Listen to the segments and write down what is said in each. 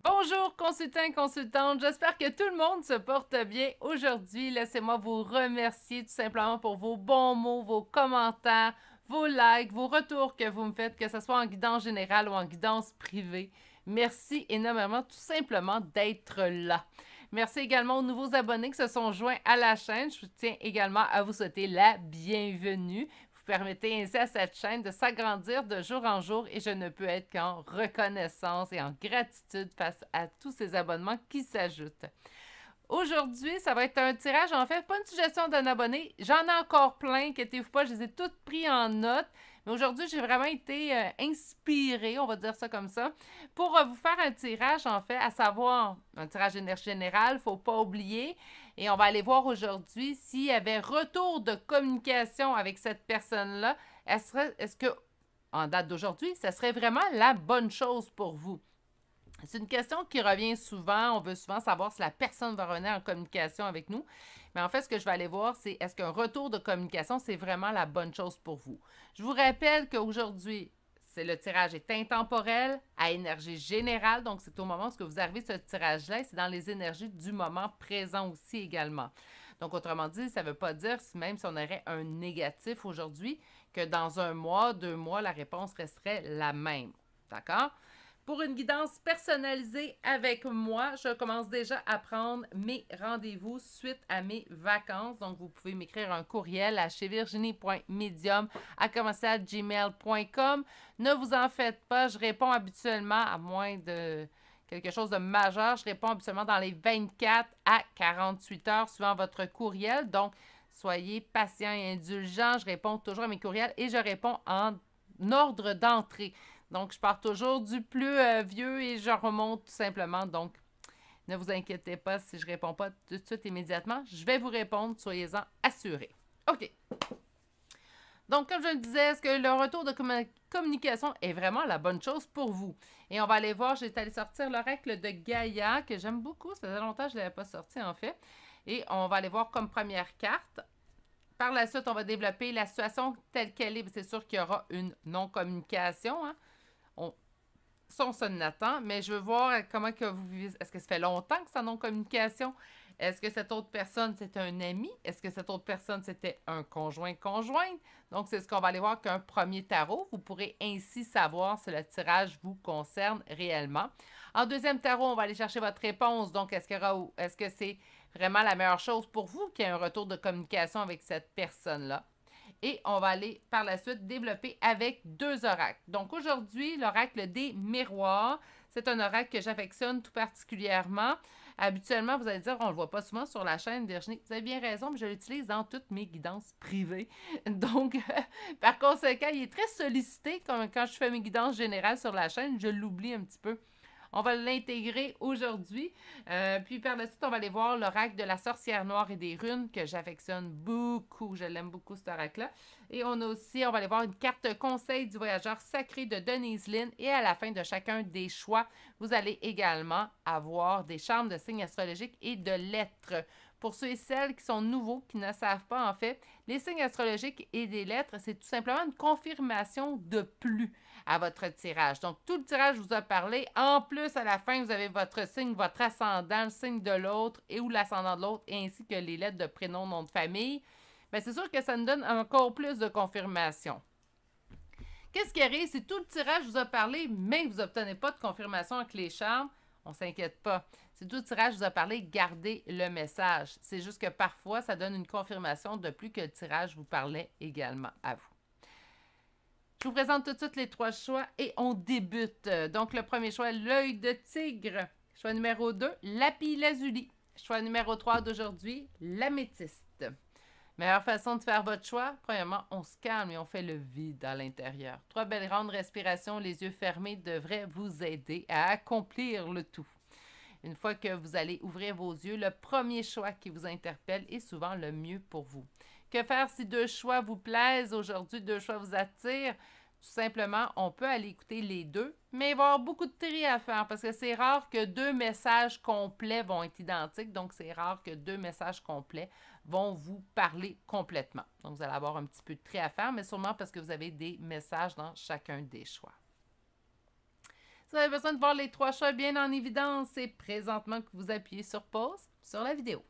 Bonjour consultants et consultantes, j'espère que tout le monde se porte bien aujourd'hui. Laissez-moi vous remercier tout simplement pour vos bons mots, vos commentaires, vos likes, vos retours que vous me faites, que ce soit en guidance générale ou en guidance privée. Merci énormément tout simplement d'être là. Merci également aux nouveaux abonnés qui se sont joints à la chaîne. Je tiens également à vous souhaiter la bienvenue. Vous permettez ainsi à cette chaîne de s'agrandir de jour en jour et je ne peux être qu'en reconnaissance et en gratitude face à tous ces abonnements qui s'ajoutent. Aujourd'hui, ça va être un tirage, en fait, pas une suggestion d'un abonné. J'en ai encore plein, inquiétez-vous pas, je les ai toutes pris en note. Mais aujourd'hui, j'ai vraiment été inspirée, on va dire ça comme ça, pour vous faire un tirage, en fait, à savoir un tirage général, il ne faut pas oublier. Et on va aller voir aujourd'hui s'il y avait retour de communication avec cette personne-là. Est-ce que, en date d'aujourd'hui, ça serait vraiment la bonne chose pour vous? C'est une question qui revient souvent. On veut souvent savoir si la personne va revenir en communication avec nous. Mais en fait, ce que je vais aller voir, c'est est-ce qu'un retour de communication, c'est vraiment la bonne chose pour vous? Je vous rappelle qu'aujourd'hui, le tirage est intemporel, à énergie générale. Donc, c'est au moment où vous arrivez ce tirage-là, c'est dans les énergies du moment présent aussi également. Donc, autrement dit, ça ne veut pas dire, même si on aurait un négatif aujourd'hui, que dans un mois, 2 mois, la réponse resterait la même. D'accord? Pour une guidance personnalisée avec moi, je commence déjà à prendre mes rendez-vous suite à mes vacances. Donc, vous pouvez m'écrire un courriel à chez virginie.medium@gmail.com. Ne vous en faites pas, je réponds habituellement, à moins de quelque chose de majeur, je réponds habituellement dans les 24 à 48 heures suivant votre courriel. Donc, soyez patient et indulgent. Je réponds toujours à mes courriels et je réponds en ordre d'entrée. Donc, je pars toujours du plus vieux et je remonte tout simplement. Donc, ne vous inquiétez pas si je ne réponds pas tout de suite immédiatement. Je vais vous répondre, soyez-en assurés. OK. Donc, comme je le disais, est-ce que le retour de communication est vraiment la bonne chose pour vous? Et on va aller voir, j'ai allé sortir l'oracle de Gaïa, que j'aime beaucoup. Ça faisait longtemps que je ne l'avais pas sorti, en fait. Et on va aller voir comme première carte. Par la suite, on va développer la situation telle qu'elle est. C'est sûr qu'il y aura une non-communication, hein? Ça, on s'en attend, mais je veux voir comment que vous vivez. Est-ce que ça fait longtemps que c'est en non-communication? Est-ce que cette autre personne, c'était un ami? Est-ce que cette autre personne, c'était un conjoint-conjointe? Donc, c'est ce qu'on va aller voir qu'un premier tarot. Vous pourrez ainsi savoir si le tirage vous concerne réellement. En deuxième tarot, on va aller chercher votre réponse. Donc, est-ce que c'est vraiment la meilleure chose pour vous qu'il y ait un retour de communication avec cette personne-là? Et on va aller par la suite développer avec 2 oracles. Donc aujourd'hui, l'oracle des miroirs, c'est un oracle que j'affectionne tout particulièrement. Habituellement, vous allez dire, on ne le voit pas souvent sur la chaîne, Virginie. Vous avez bien raison, mais je l'utilise dans toutes mes guidances privées. Donc, par conséquent, il est très sollicité quand je fais mes guidances générales sur la chaîne. Je l'oublie un petit peu. On va l'intégrer aujourd'hui. Puis par la suite, on va aller voir l'oracle de la sorcière noire et des runes que j'affectionne beaucoup. Je l'aime beaucoup, cet oracle-là. Et on va aller voir une carte conseil du voyageur sacré de Denise Lynn. Et à la fin de chacun des choix, vous allez également avoir des charmes de signes astrologiques et de lettres. Pour ceux et celles qui sont nouveaux, qui ne savent pas en fait, les signes astrologiques et des lettres, c'est tout simplement une confirmation de plus à votre tirage. Donc, tout le tirage vous a parlé. En plus, à la fin, vous avez votre signe, votre ascendant, le signe de l'autre et ou l'ascendant de l'autre, ainsi que les lettres de prénom, nom de famille. Bien, c'est sûr que ça nous donne encore plus de confirmation. Qu'est-ce qui arrive si tout le tirage vous a parlé, mais vous n'obtenez pas de confirmation avec les charmes? On ne s'inquiète pas. Si tout le tirage vous a parlé, gardez le message. C'est juste que parfois, ça donne une confirmation de plus que le tirage vous parlait également à vous. Je vous présente tout de suite les 3 choix et on débute. Donc, le premier choix, l'œil de tigre. Choix numéro 2, lapis lazuli. Choix numéro 3 d'aujourd'hui, l'améthyste. Meilleure façon de faire votre choix, premièrement, on se calme et on fait le vide à l'intérieur. 3 belles grandes respirations, les yeux fermés, devraient vous aider à accomplir le tout. Une fois que vous allez ouvrir vos yeux, le premier choix qui vous interpelle est souvent le mieux pour vous. Que faire si 2 choix vous plaisent aujourd'hui, 2 choix vous attirent? Tout simplement, on peut aller écouter les 2, mais il va y avoir beaucoup de tri à faire parce que c'est rare que 2 messages complets vont être identiques. Donc, c'est rare que 2 messages complets vont vous parler complètement. Donc, vous allez avoir un petit peu de tri à faire, mais sûrement parce que vous avez des messages dans chacun des choix. Vous avez besoin de voir les 3 choix bien en évidence. C'est présentement que vous appuyez sur pause sur la vidéo.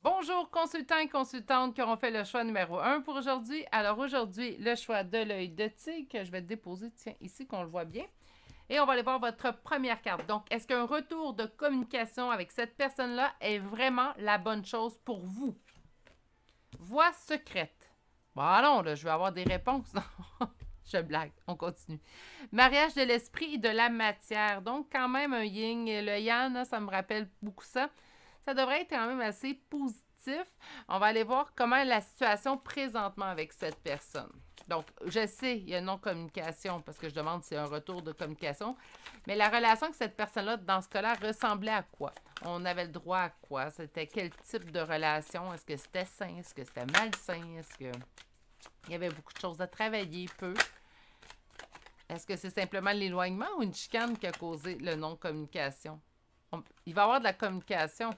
Bonjour consultants et consultantes qui auront fait le choix numéro 1 pour aujourd'hui. Alors aujourd'hui, le choix de l'œil de tigre que je vais déposer, tiens, ici qu'on le voit bien. Et on va aller voir votre première carte. Donc, est-ce qu'un retour de communication avec cette personne-là est vraiment la bonne chose pour vous? Voix secrète. Bon, non, là, je vais avoir des réponses. Je blague, on continue. Mariage de l'esprit et de la matière. Donc, quand même, un yin et le yang, là, ça me rappelle beaucoup ça. Ça devrait être quand même assez positif. On va aller voir comment est la situation présentement avec cette personne. Donc, je sais, il y a non-communication parce que je demande si y a un retour de communication. Mais la relation avec cette personne-là, dans ce cas-là, ressemblait à quoi? On avait le droit à quoi? C'était quel type de relation? Est-ce que c'était sain? Est-ce que c'était malsain? Est-ce que il y avait beaucoup de choses à travailler, peu? Est-ce que c'est simplement l'éloignement ou une chicane qui a causé le non-communication? Il va y avoir de la communication.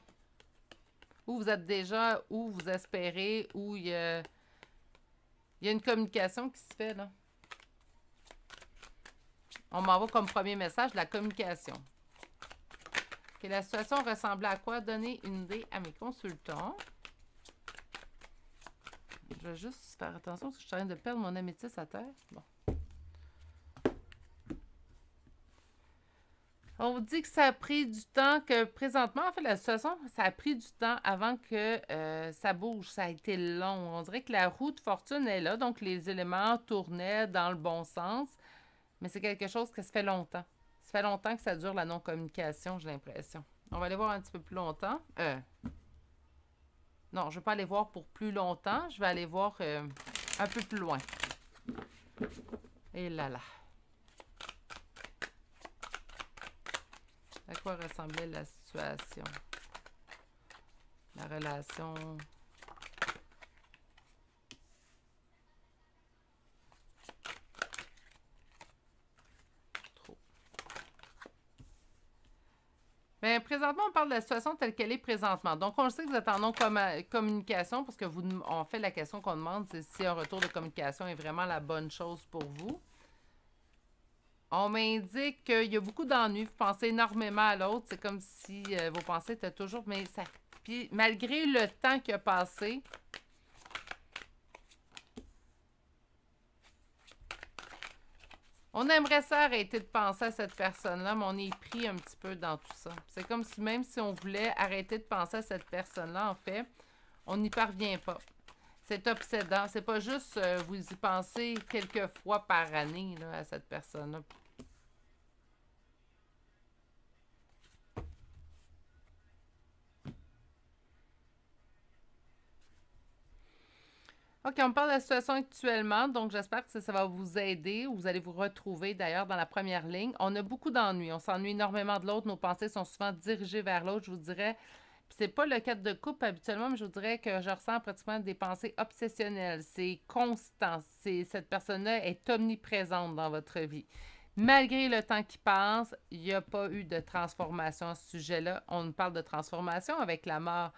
Où vous êtes déjà, où vous espérez, où il y a une communication qui se fait, là. On m'envoie comme premier message de la communication. Okay, la situation ressemblait à quoi? Donner une idée à mes consultants. Je vais juste faire attention parce que je suis en train de perdre mon améthyste à terre. Bon. On vous dit que ça a pris du temps, que présentement, en fait, la situation, ça a pris du temps avant que ça bouge. Ça a été long. On dirait que la roue de fortune est là, donc les éléments tournaient dans le bon sens, mais c'est quelque chose que ça fait longtemps. Ça fait longtemps que ça dure la non-communication, j'ai l'impression. On va aller voir un petit peu plus longtemps. Non, je ne vais pas aller voir pour plus longtemps. Je vais aller voir un peu plus loin. Et là là. À quoi ressemblait la situation? La relation. Trop. Bien, présentement, on parle de la situation telle qu'elle est présentement. Donc, on sait que vous êtes en non-communication parce que on fait la question qu'on demande, c'est si un retour de communication est vraiment la bonne chose pour vous. On m'indique qu'il y a beaucoup d'ennuis. Vous pensez énormément à l'autre. C'est comme si vos pensées étaient toujours... Mais ça... Puis, malgré le temps qui a passé... On aimerait ça arrêter de penser à cette personne-là, mais on est pris un petit peu dans tout ça. C'est comme si même si on voulait arrêter de penser à cette personne-là, en fait, on n'y parvient pas. C'est obsédant. C'est pas juste vous y pensez quelques fois par année là, à cette personne-là. OK, on parle de la situation actuellement, donc j'espère que ça va vous aider ou vous allez vous retrouver d'ailleurs dans la première ligne. On a beaucoup d'ennuis, on s'ennuie énormément de l'autre, nos pensées sont souvent dirigées vers l'autre, je vous dirais. Puis c'est pas le cas de couple habituellement, mais je vous dirais que je ressens pratiquement des pensées obsessionnelles. C'est constant, cette personne-là est omniprésente dans votre vie. Malgré le temps qui passe, il n'y a pas eu de transformation à ce sujet-là. On parle de transformation avec la mort.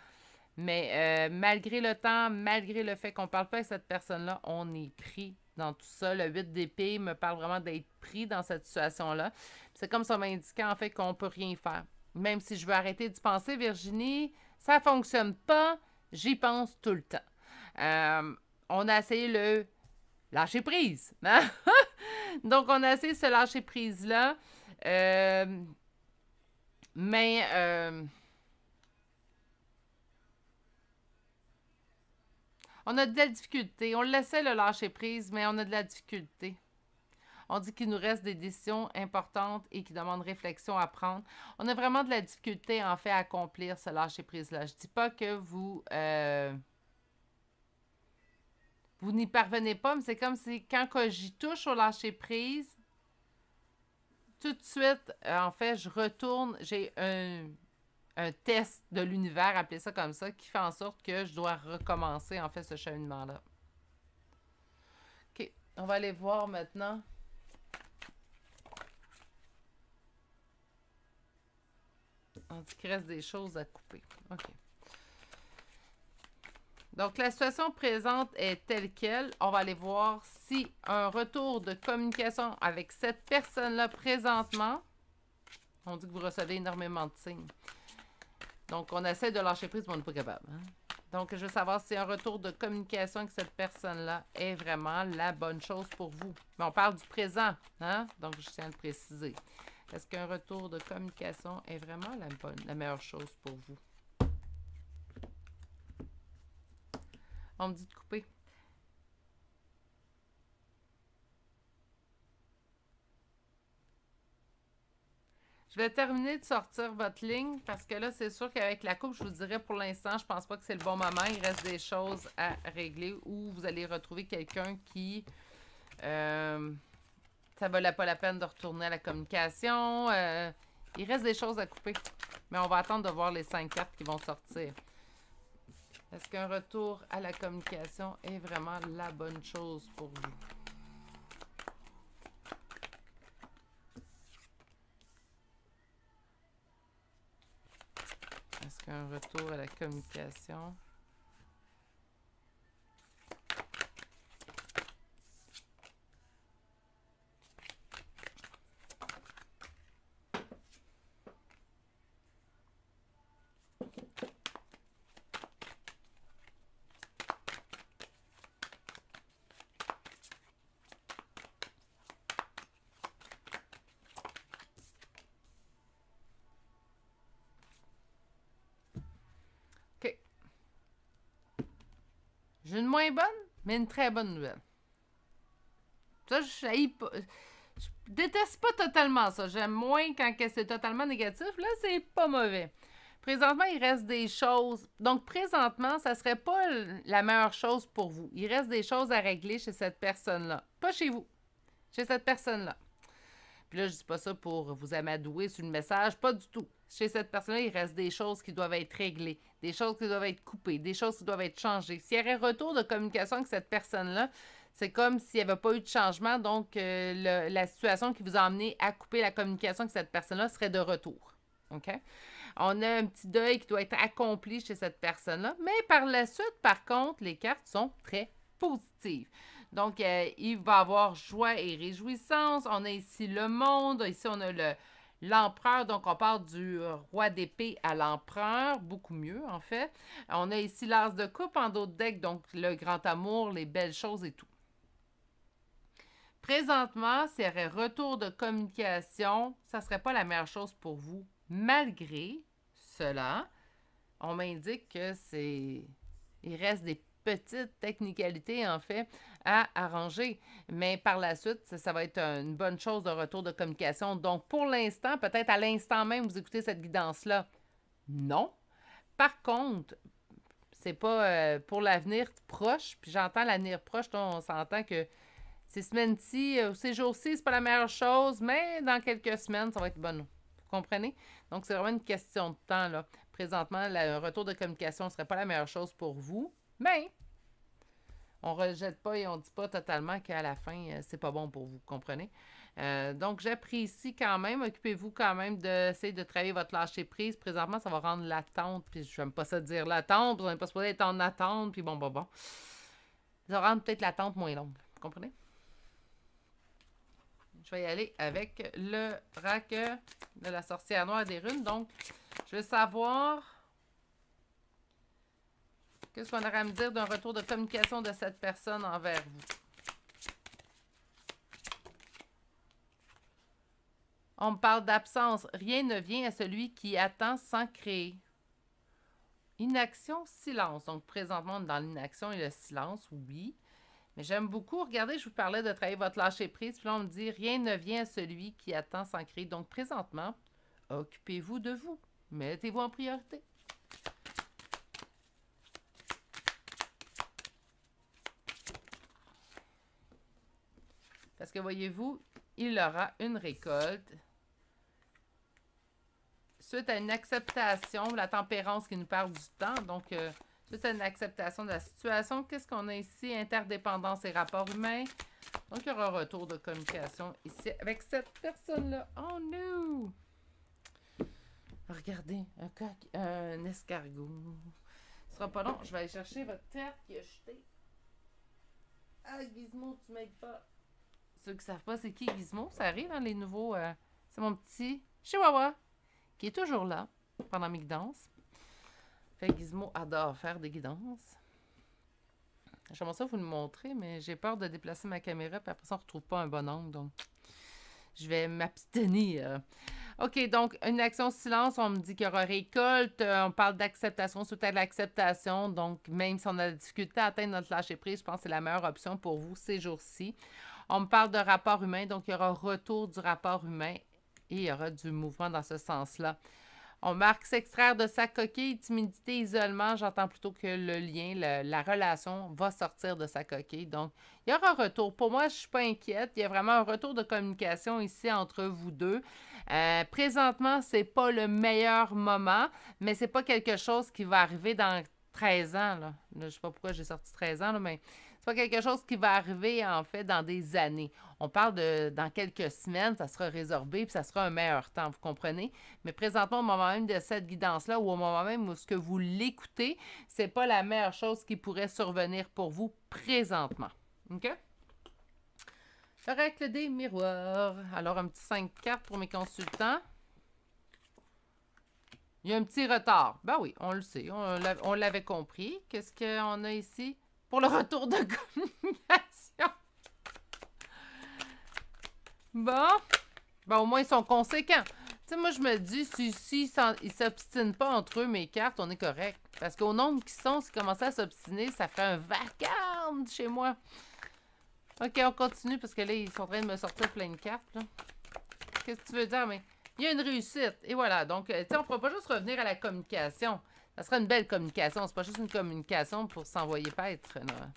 Mais malgré le temps, malgré le fait qu'on ne parle pas avec cette personne-là, on est pris dans tout ça. Le 8 d'épée me parle vraiment d'être pris dans cette situation-là. C'est comme ça m'indiquait en fait qu'on ne peut rien faire. Même si je veux arrêter d'y penser, Virginie, ça ne fonctionne pas. J'y pense tout le temps. On a essayé le lâcher prise. Hein? Donc, on a essayé ce lâcher prise-là. Mais... on a de la difficulté. On laissait le lâcher prise, mais on a de la difficulté. On dit qu'il nous reste des décisions importantes et qui demandent réflexion à prendre. On a vraiment de la difficulté, en fait, à accomplir ce lâcher prise-là. Je ne dis pas que vous n'y parvenez pas, mais c'est comme si quand j'y touche au lâcher prise, tout de suite, en fait, je retourne, j'ai un test de l'univers, appelez ça comme ça, qui fait en sorte que je dois recommencer, en fait, ce cheminement-là. OK, on va aller voir maintenant. On dit qu'il reste des choses à couper. OK. Donc, la situation présente est telle quelle. On va aller voir si un retour de communication avec cette personne-là présentement. On dit que vous recevez énormément de signes. Donc, on essaie de lâcher prise, mais on n'est pas capable. Hein? Donc, je veux savoir si un retour de communication avec cette personne-là est vraiment la bonne chose pour vous. Mais on parle du présent, hein? Donc, je tiens à le préciser. Est-ce qu'un retour de communication est vraiment la meilleure chose pour vous? On me dit de couper. Je vais terminer de sortir votre ligne parce que là, c'est sûr qu'avec la coupe, je vous dirais pour l'instant, je pense pas que c'est le bon moment. Il reste des choses à régler ou vous allez retrouver quelqu'un qui... ça valait pas la peine de retourner à la communication. Il reste des choses à couper. Mais on va attendre de voir les 5 cartes qui vont sortir. Est-ce qu'un retour à la communication est vraiment la bonne chose pour vous? Est-ce qu'un retour à la communication... OK. J'ai une moins bonne, mais une très bonne nouvelle. Ça, je déteste pas totalement ça. J'aime moins quand c'est totalement négatif. Là, c'est pas mauvais. Présentement, il reste des choses. Donc, présentement, ça serait pas la meilleure chose pour vous. Il reste des choses à régler chez cette personne-là. Pas chez vous. Chez cette personne-là. Puis là, je dis pas ça pour vous amadouer sur le message. Pas du tout. Chez cette personne-là, il reste des choses qui doivent être réglées. Des choses qui doivent être coupées. Des choses qui doivent être changées. S'il y aurait retour de communication avec cette personne-là, c'est comme s'il n'y avait pas eu de changement. Donc, la situation qui vous a amené à couper la communication avec cette personne-là serait de retour. OK? On a un petit deuil qui doit être accompli chez cette personne-là. Mais par la suite, par contre, les cartes sont très positives. Donc, il va y avoir joie et réjouissance. On a ici le monde. Ici, on a l'empereur. Donc, on part du roi d'épée à l'empereur. Beaucoup mieux, en fait. On a ici l'as de coupe en dos de deck. Donc, le grand amour, les belles choses et tout. Présentement, s'il y aurait retour de communication, ça ne serait pas la meilleure chose pour vous. Malgré cela, on m'indique que il reste des petites technicalités, en fait, à arranger. Mais par la suite, ça va être une bonne chose de retour de communication. Donc, pour l'instant, peut-être à l'instant même, vous écoutez cette guidance-là. Non. Par contre, c'est pas pour l'avenir proche. Puis j'entends l'avenir proche, là, on s'entend que ces semaines-ci, ces jours-ci, c'est pas la meilleure chose, mais dans quelques semaines, ça va être bon. Vous comprenez? Donc, c'est vraiment une question de temps, là. Présentement, le retour de communication ne serait pas la meilleure chose pour vous, mais on ne rejette pas et on ne dit pas totalement qu'à la fin, c'est pas bon pour vous, comprenez? Donc, j'apprécie quand même. Occupez-vous quand même d'essayer de travailler votre lâcher-prise. Présentement, ça va rendre l'attente, puis je n'aime pas ça dire l'attente, vous n'êtes pas supposé être en attente, puis bon. Ça va rendre peut-être l'attente moins longue, vous comprenez? Je vais y aller avec le rack de la sorcière noire des runes. Donc, je veux savoir qu'est-ce qu'on aurait à me dire d'un retour de communication de cette personne envers vous. On me parle d'absence. Rien ne vient à celui qui attend sans créer. Inaction, silence. Donc, présentement, on est dans l'inaction et le silence, oui. Mais j'aime beaucoup, regardez, je vous parlais de travailler votre lâcher-prise, puis là, on me dit, rien ne vient à celui qui attend sans créer. Donc, présentement, occupez-vous de vous. Mettez-vous en priorité. Parce que, voyez-vous, il aura une récolte. Suite à une acceptation, la tempérance qui nous parle du temps, donc... suite à une acceptation de la situation, qu'est-ce qu'on a ici? Interdépendance et rapports humains. Donc, il y aura un retour de communication ici avec cette personne-là. Oh no! Regardez, un escargot. Ce sera pas long. Je vais aller chercher votre carte qui a jeté. Ah, Gizmo, tu m'aides pas. Ceux qui savent pas c'est qui Gizmo, ça arrive, hein, les nouveaux. C'est mon petit Chihuahua qui est toujours là pendant mes guidances. Fait que Gizmo adore faire des guidances. J'aimerais ça vous le montrer, mais j'ai peur de déplacer ma caméra, puis après ça, on ne retrouve pas un bon angle, donc je vais m'abstenir. OK, donc, une action silence, on me dit qu'il y aura récolte, on parle d'acceptation, suite à l'acceptation, donc même si on a la difficulté à atteindre notre lâcher-prise, je pense que c'est la meilleure option pour vous ces jours-ci. On me parle de rapport humain, donc il y aura retour du rapport humain et il y aura du mouvement dans ce sens-là. On marque s'extraire de sa coquille, timidité, isolement. J'entends plutôt que le lien, la relation va sortir de sa coquille. Donc, il y aura un retour. Pour moi, je ne suis pas inquiète. Il y a vraiment un retour de communication ici entre vous deux. Présentement, ce n'est pas le meilleur moment, mais ce n'est pas quelque chose qui va arriver dans 13 ans. Là. Je ne sais pas pourquoi j'ai sorti 13 ans, là, mais c'est pas quelque chose qui va arriver, en fait, dans des années. On parle de dans quelques semaines, ça sera résorbé, puis ça sera un meilleur temps, vous comprenez? Mais présentement, au moment même de cette guidance-là, ou au moment même où ce que vous l'écoutez, c'est pas la meilleure chose qui pourrait survenir pour vous présentement. OK? L'oracle des miroirs. Alors, un petit 5 cartes pour mes consultants. Il y a un petit retard. Ben oui, on le sait, on l'avait compris. Qu'est-ce qu'on a ici? Pour le retour de communication. Bon, au moins, ils sont conséquents. Tu sais, moi, je me dis, si ils s'obstinent pas entre eux, mes cartes, on est correct. Parce qu'au nombre qu'ils sont, s'ils commençaient à s'obstiner, ça ferait un vacarme chez moi. OK, on continue, parce que là, ils sont en train de me sortir plein de cartes, là. Qu'est-ce que tu veux dire? Mais il y a une réussite. Et voilà. Donc, tu sais, on ne fera pas juste revenir à la communication. Ça sera une belle communication. C'est pas juste une communication pour s'envoyer paître, là.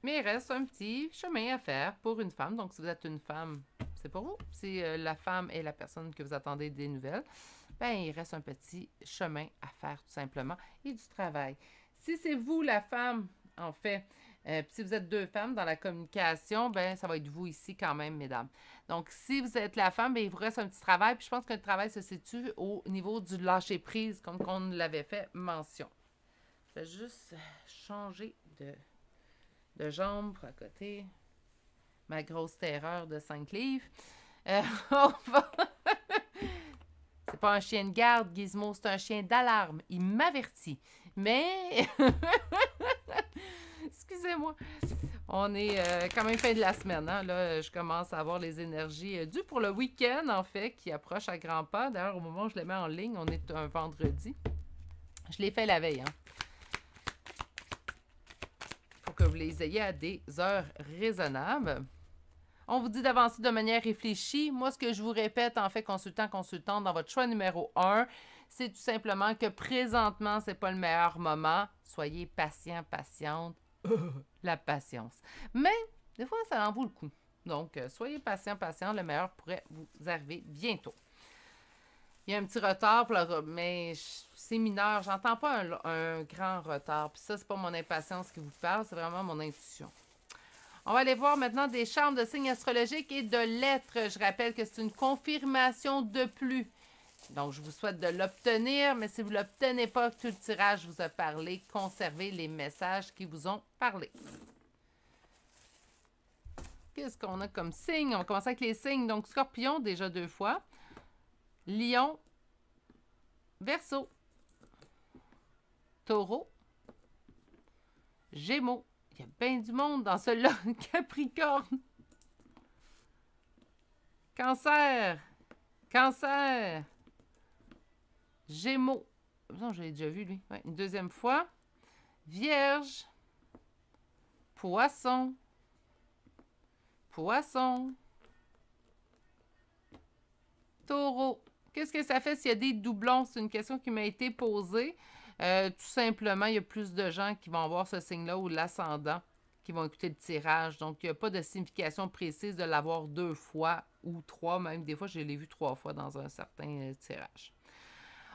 Mais il reste un petit chemin à faire pour une femme. Donc, si vous êtes une femme, c'est pour vous. Si la femme est la personne que vous attendez des nouvelles, ben il reste un petit chemin à faire, tout simplement, et du travail. Si c'est vous, la femme, en fait, si vous êtes deux femmes dans la communication, ben ça va être vous ici quand même, mesdames. Donc, si vous êtes la femme, ben il vous reste un petit travail. Puis je pense que le travail se situe au niveau du lâcher-prise, comme on l'avait fait mention. Je vais juste changer de jambe à côté. Ma grosse terreur de 5 livres. On va... C'est pas un chien de garde, Gizmo, c'est un chien d'alarme. Il m'avertit. Mais... Excusez-moi. On est quand même fin de la semaine. Hein? Là, je commence à avoir les énergies dues pour le week-end, en fait, qui approche à grands pas. D'ailleurs, au moment où je les mets en ligne, on est un vendredi. Je l'ai fait la veille, hein? Que vous les ayez à des heures raisonnables. On vous dit d'avancer de manière réfléchie. Moi, ce que je vous répète, en fait, consultante, dans votre choix numéro 1, c'est tout simplement que présentement, c'est pas le meilleur moment. Soyez patient, patiente. La patience. Mais, des fois, ça en vaut le coup. Donc, soyez patient, le meilleur pourrait vous arriver bientôt. Il y a un petit retard, mais c'est mineur. J'entends pas un grand retard. Puis ça, c'est pas mon impatience qui vous parle, c'est vraiment mon intuition. On va aller voir maintenant des charmes de signes astrologiques et de lettres. Je rappelle que c'est une confirmation de plus. Donc, je vous souhaite de l'obtenir, mais si vous ne l'obtenez pas, tout le tirage vous a parlé, conservez les messages qui vous ont parlé. Qu'est-ce qu'on a comme signe? On va commencer avec les signes. Donc, Scorpion, déjà 2 fois. Lion, Verseau, Taureau, Gémeaux. Il y a bien du monde dans celui-là. Capricorne. Cancer. Cancer. Gémeaux. Non, je l'ai déjà vu, lui. Ouais, une deuxième fois. Vierge. Poisson. Poisson. Taureau. Qu'est-ce que ça fait s'il y a des doublons? C'est une question qui m'a été posée. Tout simplement, il y a plus de gens qui vont avoir ce signe-là ou l'ascendant qui vont écouter le tirage. Donc, il n'y a pas de signification précise de l'avoir 2 fois ou 3. Même des fois, je l'ai vu 3 fois dans un certain tirage.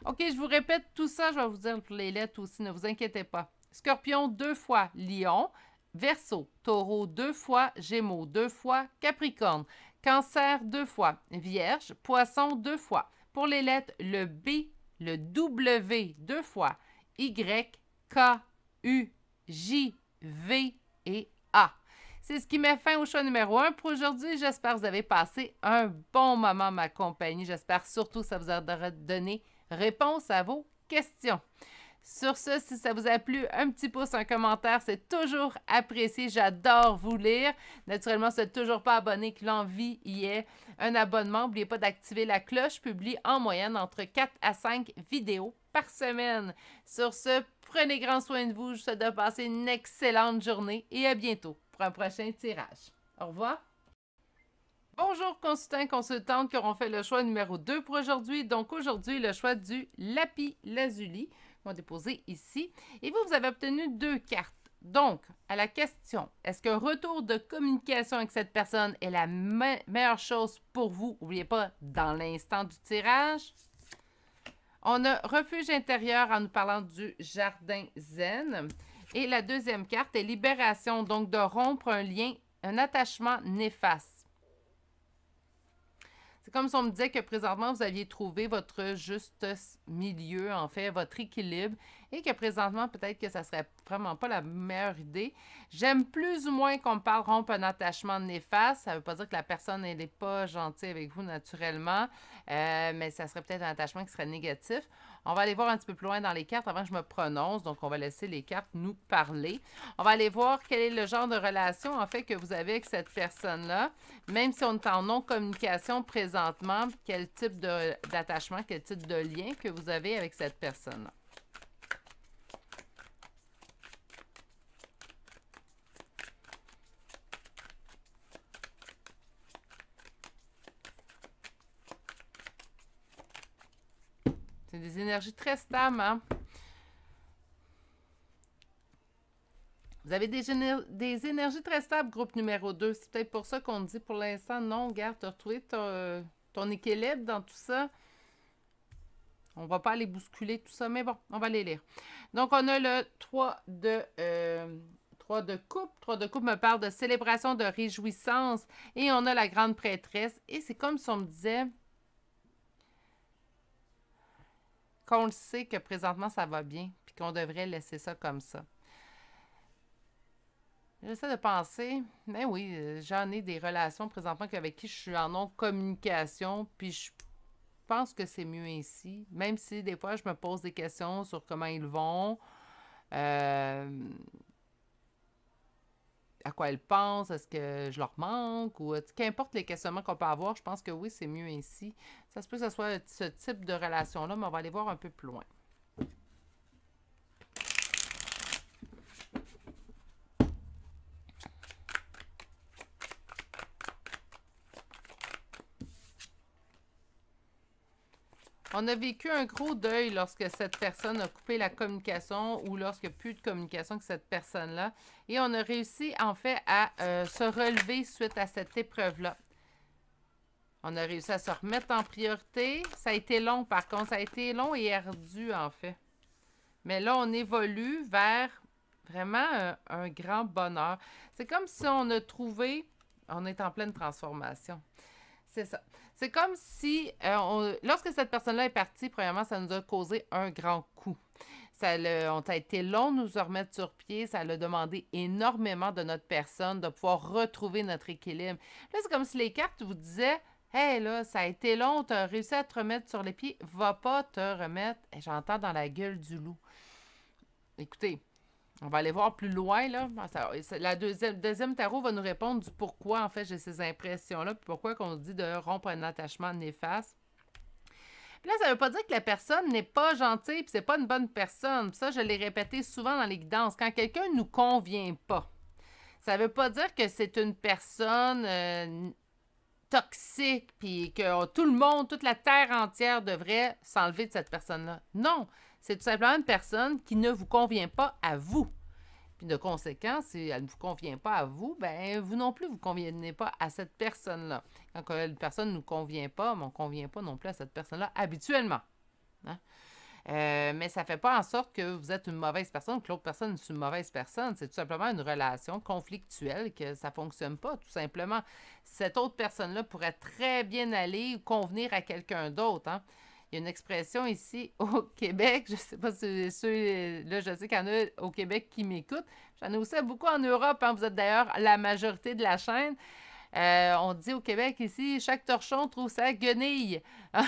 OK, je vous répète tout ça. Je vais vous dire pour les lettres aussi. Ne vous inquiétez pas. Scorpion, 2 fois. Lion. Verseau. Taureau, 2 fois. Gémeaux, 2 fois. Capricorne. Cancer, 2 fois. Vierge. Poisson, 2 fois. Pour les lettres, le B, le W, 2 fois, Y, K, U, J, V et A. C'est ce qui met fin au choix numéro 1 pour aujourd'hui. J'espère que vous avez passé un bon moment à ma compagnie. J'espère surtout que ça vous a donné réponse à vos questions. Sur ce, si ça vous a plu, un petit pouce, un commentaire, c'est toujours apprécié. J'adore vous lire. Naturellement, si vous n'êtes toujours pas abonné, que l'envie y est, un abonnement. N'oubliez pas d'activer la cloche. Je publie en moyenne entre 4 à 5 vidéos par semaine. Sur ce, prenez grand soin de vous. Je vous souhaite de passer une excellente journée et à bientôt pour un prochain tirage. Au revoir. Bonjour consultants et consultantes qui auront fait le choix numéro 2 pour aujourd'hui. Donc aujourd'hui, le choix du lapis lazuli. On va déposer ici. Et vous avez obtenu 2 cartes. Donc, à la question, est-ce qu'un retour de communication avec cette personne est la meilleure chose pour vous? N'oubliez pas, dans l'instant du tirage. On a refuge intérieur en nous parlant du jardin zen. Et la deuxième carte est libération, donc de rompre un lien, un attachement néfaste. C'est comme si on me disait que présentement, vous aviez trouvé votre juste milieu, en fait, votre équilibre, et que présentement, peut-être que ça ne serait vraiment pas la meilleure idée. J'aime plus ou moins qu'on me parle rompre un attachement néfaste. Ça ne veut pas dire que la personne n'est pas gentille avec vous naturellement, mais ça serait peut-être un attachement qui serait négatif. On va aller voir un petit peu plus loin dans les cartes avant que je me prononce. Donc, on va laisser les cartes nous parler. On va aller voir quel est le genre de relation, en fait, que vous avez avec cette personne-là. Même si on est en non-communication présentement, quel type d'attachement, quel type de lien que vous avez avec cette personne-là. C'est des énergies très stables, hein? Vous avez des énergies très stables, groupe numéro 2. C'est peut-être pour ça qu'on dit pour l'instant, non, regarde, tu as retrouvé ton équilibre dans tout ça. On ne va pas aller bousculer tout ça, mais bon, on va les lire. Donc, on a le 3 de coupe. 3 de coupe me parle de célébration, de réjouissance. Et on a la grande prêtresse. Et c'est comme si on me disait qu'on le sait que présentement, ça va bien, puis qu'on devrait laisser ça comme ça. J'essaie de penser, mais oui, j'en ai des relations présentement avec qui je suis en non-communication, puis je pense que c'est mieux ainsi, même si des fois, je me pose des questions sur comment ils vont, à quoi ils pensent, est-ce que je leur manque, ou qu'importe les questionnements qu'on peut avoir, je pense que oui, c'est mieux ainsi. Ça se peut que ce soit ce type de relation-là, mais on va aller voir un peu plus loin. On a vécu un gros deuil lorsque cette personne a coupé la communication ou lorsqu'il n'y a plus de communication avec cette personne-là. Et on a réussi, en fait, à se relever suite à cette épreuve-là. On a réussi à se remettre en priorité. Ça a été long, par contre. Ça a été long et ardu, en fait. Mais là, on évolue vers vraiment un grand bonheur. C'est comme si on a trouvé... On est en pleine transformation. C'est ça. C'est comme si, lorsque cette personne-là est partie, premièrement, ça nous a causé un grand coup. Ça a été long de nous remettre sur pied. Ça a demandé énormément de notre personne de pouvoir retrouver notre équilibre. Là, c'est comme si les cartes vous disaient, « Hey, là, ça a été long, tu as réussi à te remettre sur les pieds. Va pas te remettre. » J'entends dans la gueule du loup. Écoutez, on va aller voir plus loin, là. La deuxième tarot va nous répondre du pourquoi, en fait, j'ai ces impressions-là, puis pourquoi qu'on dit de rompre un attachement néfaste. Puis là, ça ne veut pas dire que la personne n'est pas gentille, puis c'est pas une bonne personne. Puis ça, je l'ai répété souvent dans les guidances. Quand quelqu'un ne nous convient pas, ça ne veut pas dire que c'est une personne toxique, puis que tout le monde, toute la terre entière devrait s'enlever de cette personne-là. Non! C'est tout simplement une personne qui ne vous convient pas à vous. Puis de conséquence, si elle ne vous convient pas à vous, ben vous non plus, vous ne convenez pas à cette personne-là. Quand une personne ne nous convient pas, mais on ne convient pas non plus à cette personne-là habituellement. Hein? Mais ça ne fait pas en sorte que vous êtes une mauvaise personne, que l'autre personne est une mauvaise personne. C'est tout simplement une relation conflictuelle, que ça ne fonctionne pas, tout simplement. Cette autre personne-là pourrait très bien aller ou convenir à quelqu'un d'autre, hein. Il y a une expression ici au Québec, je ne sais pas si ceux, là, je sais qu'il y en a au Québec qui m'écoutent. J'en ai aussi beaucoup en Europe, hein. Vous êtes d'ailleurs la majorité de la chaîne. On dit au Québec ici, chaque torchon trouve sa guenille. Là,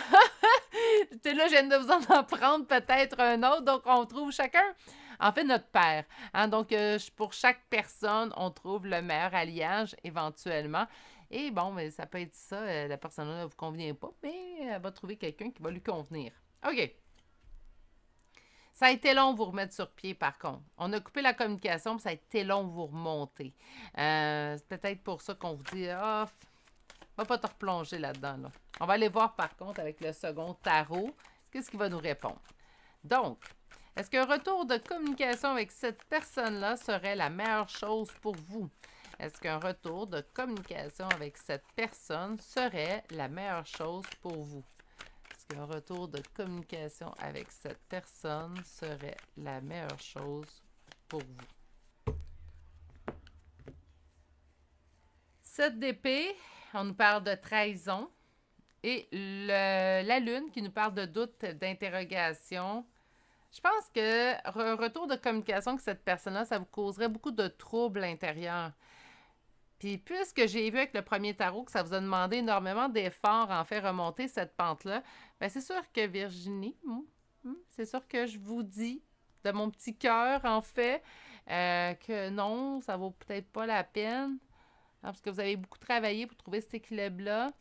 je viens de vous en apprendre peut-être un autre. Donc, on trouve chacun, en fait, notre père. Hein? Donc, pour chaque personne, on trouve le meilleur alliage éventuellement. Et bon, mais ça peut être ça. La personne-là ne vous convient pas, mais elle va trouver quelqu'un qui va lui convenir. OK. Ça a été long de vous remettre sur pied, par contre. On a coupé la communication, mais ça a été long de vous remonter. C'est peut-être pour ça qu'on vous dit, ah, va pas te replonger là-dedans. Là. On va aller voir, par contre, avec le second tarot, qu'est-ce qu'il va nous répondre. Donc, est-ce qu'un retour de communication avec cette personne-là serait la meilleure chose pour vous? Est-ce qu'un retour de communication avec cette personne serait la meilleure chose pour vous? Est-ce qu'un retour de communication avec cette personne serait la meilleure chose pour vous? 7 d'épée, on nous parle de trahison. Et la lune qui nous parle de doute, d'interrogation. Je pense que un retour de communication avec cette personne-là, ça vous causerait beaucoup de troubles intérieurs. Puis puisque j'ai vu avec le premier tarot que ça vous a demandé énormément d'efforts en fait remonter cette pente-là, bien c'est sûr que Virginie, c'est sûr que je vous dis de mon petit cœur en fait que non, ça vaut peut-être pas la peine. Hein, parce que vous avez beaucoup travaillé pour trouver cet équilibre-là.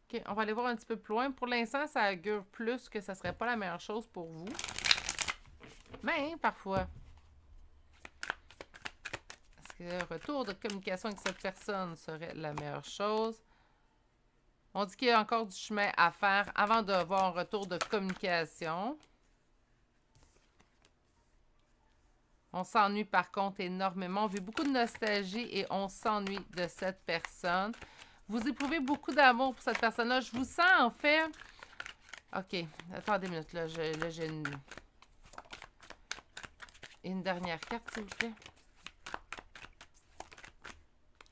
OK, on va aller voir un petit peu plus loin. Pour l'instant, ça augure plus que ça serait pas la meilleure chose pour vous. Mais parfois, est-ce que le retour de communication avec cette personne serait la meilleure chose? On dit qu'il y a encore du chemin à faire avant d'avoir un retour de communication. On s'ennuie par contre énormément. On vit beaucoup de nostalgie et on s'ennuie de cette personne. Vous éprouvez beaucoup d'amour pour cette personne-là. Je vous sens en fait... OK, attendez une minute. Là, j'ai une dernière carte, s'il vous plaît.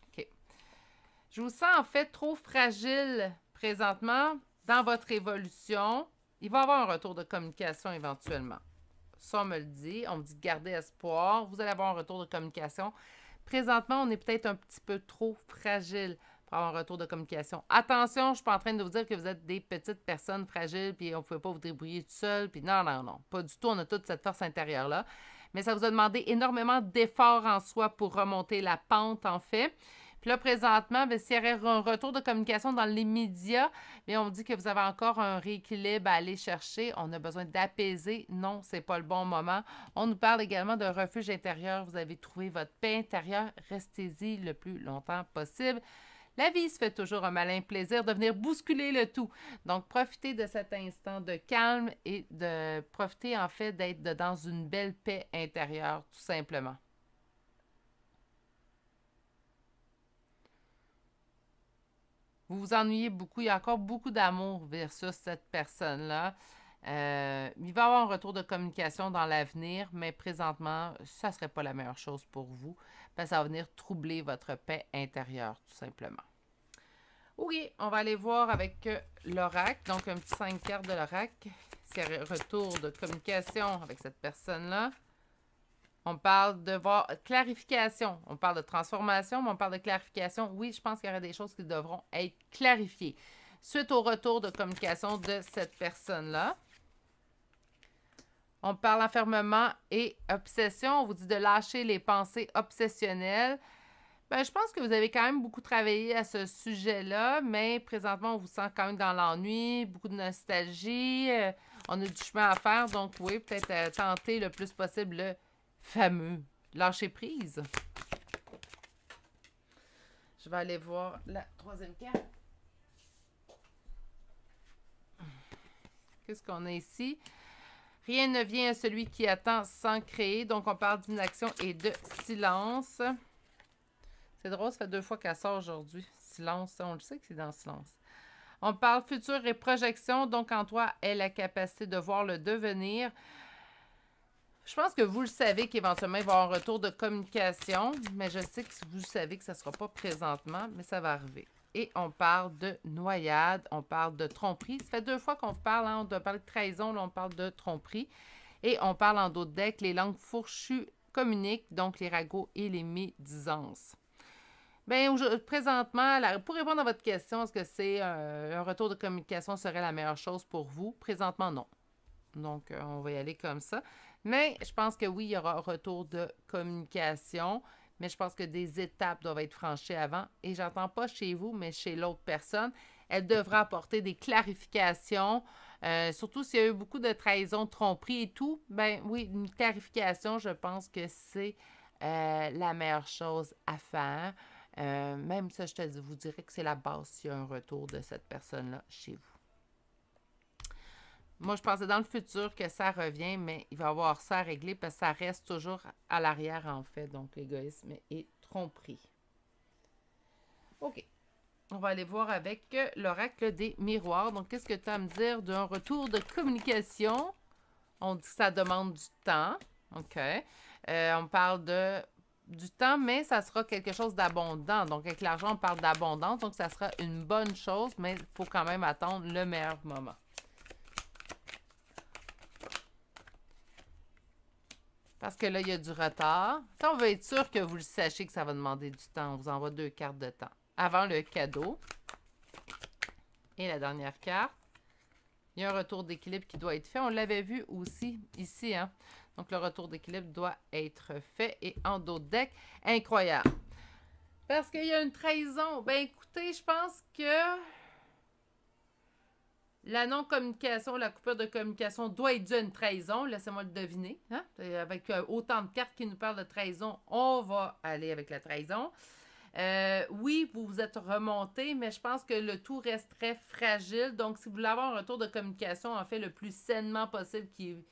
OK. Je vous sens en fait trop fragile présentement dans votre évolution. Il va y avoir un retour de communication éventuellement. Ça, on me le dit. On me dit gardez espoir. Vous allez avoir un retour de communication. Présentement, on est peut-être un petit peu trop fragile pour avoir un retour de communication. Attention, je ne suis pas en train de vous dire que vous êtes des petites personnes fragiles puis on ne pouvait pas vous débrouiller tout seul. Puis non, non, non. Pas du tout. On a toute cette force intérieure-là. Mais ça vous a demandé énormément d'efforts en soi pour remonter la pente, en fait. Puis là, présentement, s'il y aurait un retour de communication dans les médias, on me dit que vous avez encore un rééquilibre à aller chercher. On a besoin d'apaiser. Non, c'est pas le bon moment. On nous parle également d'un refuge intérieur. Vous avez trouvé votre paix intérieure. Restez-y le plus longtemps possible. La vie se fait toujours un malin plaisir de venir bousculer le tout. Donc, profitez de cet instant de calme et de profiter en fait d'être dans une belle paix intérieure, tout simplement. Vous vous ennuyez beaucoup. Il y a encore beaucoup d'amour versus cette personne-là. Il va y avoir un retour de communication dans l'avenir, mais présentement, ça ne serait pas la meilleure chose pour vous. Parce que ça va venir troubler votre paix intérieure, tout simplement. Oui, on va aller voir avec l'oracle. Donc, un petit 5 cartes de l'oracle. S'il y a un retour de communication avec cette personne-là. On parle de voir clarification. On parle de transformation, mais on parle de clarification. Oui, je pense qu'il y aura des choses qui devront être clarifiées suite au retour de communication de cette personne-là. On parle enfermement et obsession. On vous dit de lâcher les pensées obsessionnelles. Je pense que vous avez quand même beaucoup travaillé à ce sujet-là, mais présentement, on vous sent quand même dans l'ennui, beaucoup de nostalgie. On a du chemin à faire, donc oui, peut-être tenter le plus possible le fameux lâcher prise. Je vais aller voir la troisième carte. Qu'est-ce qu'on a ici? Rien ne vient à celui qui attend sans créer. Donc, on parle d'inaction et de silence. C'est drôle, ça fait 2 fois qu'elle sort aujourd'hui. silence. On le sait que c'est dans le silence. On parle futur et projection. Donc, en toi est la capacité de voir le devenir. Je pense que vous le savez qu'éventuellement, il va y avoir un retour de communication. Mais je sais que vous savez que ça ne sera pas présentement, mais ça va arriver. Et on parle de noyade, on parle de tromperie. Ça fait 2 fois qu'on parle, hein, on doit parler de trahison, là on parle de tromperie. Et on parle en d'autres decks, les langues fourchues communiquent, donc les ragots et les médisances. Bien, présentement, pour répondre à votre question, est-ce que c'est un retour de communication serait la meilleure chose pour vous? Présentement, non. Donc, on va y aller comme ça. Mais je pense que oui, il y aura un retour de communication, mais je pense que des étapes doivent être franchies avant. Et j'entends pas chez vous, mais chez l'autre personne. Elle devra apporter des clarifications, surtout s'il y a eu beaucoup de trahison, de tromperie et tout. Ben oui, une clarification, je pense que c'est la meilleure chose à faire. Même ça, vous dirais que c'est la base s'il y a un retour de cette personne-là chez vous. Moi, je pensais dans le futur que ça revient, mais il va y avoir ça à régler parce que ça reste toujours à l'arrière, en fait. Donc, l'égoïsme et tromperie. OK. On va aller voir avec l'oracle des miroirs. Donc, qu'est-ce que tu as à me dire d'un retour de communication? On dit que ça demande du temps. OK. On parle du temps, mais ça sera quelque chose d'abondant. Donc, avec l'argent, on parle d'abondance. Donc, ça sera une bonne chose, mais il faut quand même attendre le meilleur moment. Parce que là, il y a du retard. Ça, on va être sûr que vous le sachiez que ça va demander du temps. On vous envoie 2 cartes de temps. Avant le cadeau. Et la dernière carte. Il y a un retour d'équilibre qui doit être fait. On l'avait vu aussi ici, hein. Donc, le retour d'équilibre doit être fait. Et en d'autres decks, incroyable. Parce qu'il y a une trahison. Ben, écoutez, je pense que la non-communication, la coupure de communication doit être due à une trahison. Laissez-moi le deviner. Hein? Avec autant de cartes qui nous parlent de trahison, on va aller avec la trahison. Oui, vous vous êtes remonté, mais je pense que le tout reste très fragile. Donc, si vous voulez avoir un retour de communication, en fait, le plus sainement possible qui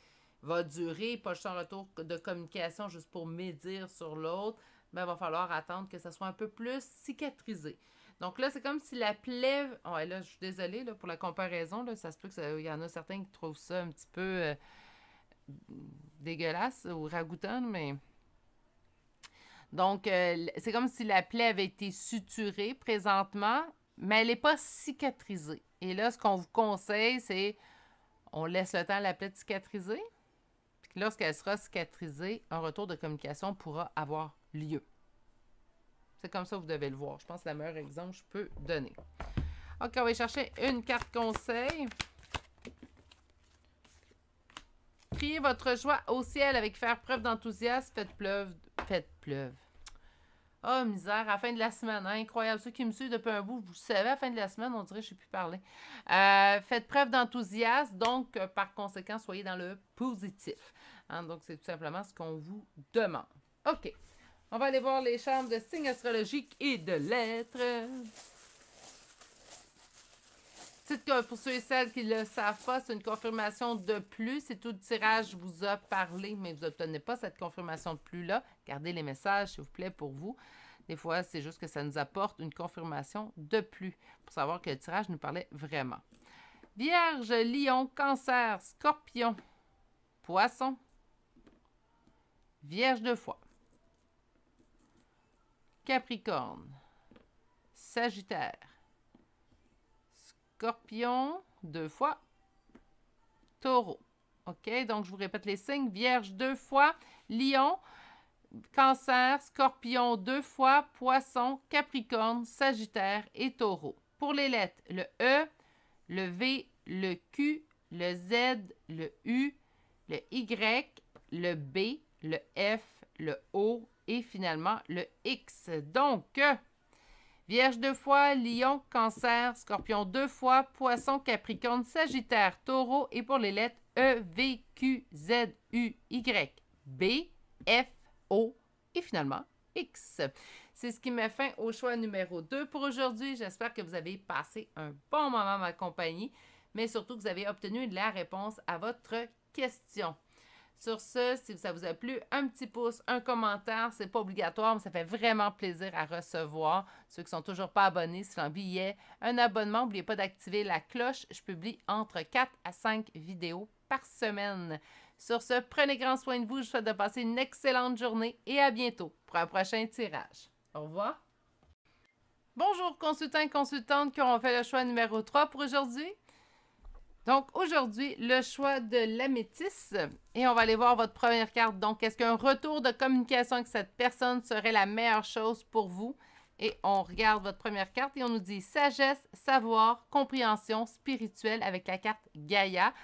va durer, pas juste un retour de communication juste pour médire sur l'autre, ben, il va falloir attendre que ça soit un peu plus cicatrisé. Donc là, c'est comme si la plaie... Oh, là, je suis désolée là, pour la comparaison. Là, ça se peut qu'il y en a certains qui trouvent ça un petit peu dégueulasse ou ragoûtant, mais... Donc, c'est comme si la plaie avait été suturée présentement, mais elle n'est pas cicatrisée. Et là, ce qu'on vous conseille, c'est on laisse le temps à la plaie de cicatriser. Puis lorsqu'elle sera cicatrisée, un retour de communication pourra avoir lieu. C'est comme ça que vous devez le voir. Je pense que c'est le meilleur exemple que je peux donner. OK, on va chercher une carte conseil. Criez votre joie au ciel avec faire preuve d'enthousiasme. Faites pleuve. Oh, misère, à la fin de la semaine. Hein, incroyable. Ceux qui me suivent depuis un bout, vous savez, à la fin de la semaine, on dirait que je ne sais plus parler. Faites preuve d'enthousiasme. Donc, par conséquent, soyez dans le positif. Hein, donc, c'est tout simplement ce qu'on vous demande. OK. On va aller voir les charmes de signes astrologiques et de lettres. Pour ceux et celles qui ne le savent pas, c'est une confirmation de plus. Si tout le tirage vous a parlé, mais vous n'obtenez pas cette confirmation de plus-là, gardez les messages, s'il vous plaît, pour vous. Des fois, c'est juste que ça nous apporte une confirmation de plus pour savoir que le tirage nous parlait vraiment. Vierge, Lion, Cancer, Scorpion, Poisson, Vierge 2 fois. Capricorne, Sagittaire, Scorpion 2 fois, Taureau. OK, donc je vous répète les signes. Vierge 2 fois, Lion, Cancer, Scorpion 2 fois, Poisson, Capricorne, Sagittaire et Taureau. Pour les lettres, le E, le V, le Q, le Z, le U, le Y, le B, le F, le O et finalement le X. Donc, Vierge 2 fois, Lion, Cancer, Scorpion 2 fois, Poisson, Capricorne, Sagittaire, Taureau et pour les lettres E, V, Q, Z, U, Y, B, F, O et finalement X. C'est ce qui met fin au choix numéro 2 pour aujourd'hui. J'espère que vous avez passé un bon moment à ma compagnie, mais surtout que vous avez obtenu la réponse à votre question. Sur ce, si ça vous a plu, un petit pouce, un commentaire, c'est pas obligatoire, mais ça fait vraiment plaisir à recevoir. Ceux qui sont toujours pas abonnés, si l'envie y est, un abonnement, n'oubliez pas d'activer la cloche. Je publie entre 4 à 5 vidéos par semaine. Sur ce, prenez grand soin de vous. Je vous souhaite de passer une excellente journée et à bientôt pour un prochain tirage. Au revoir. Bonjour consultants et consultantes qui auront fait le choix numéro 3 pour aujourd'hui. Donc, aujourd'hui, le choix de l'améthyste. Et on va aller voir votre première carte. Donc, est-ce qu'un retour de communication avec cette personne serait la meilleure chose pour vous? Et on regarde votre première carte et on nous dit sagesse, savoir, compréhension spirituelle avec la carte Gaïa.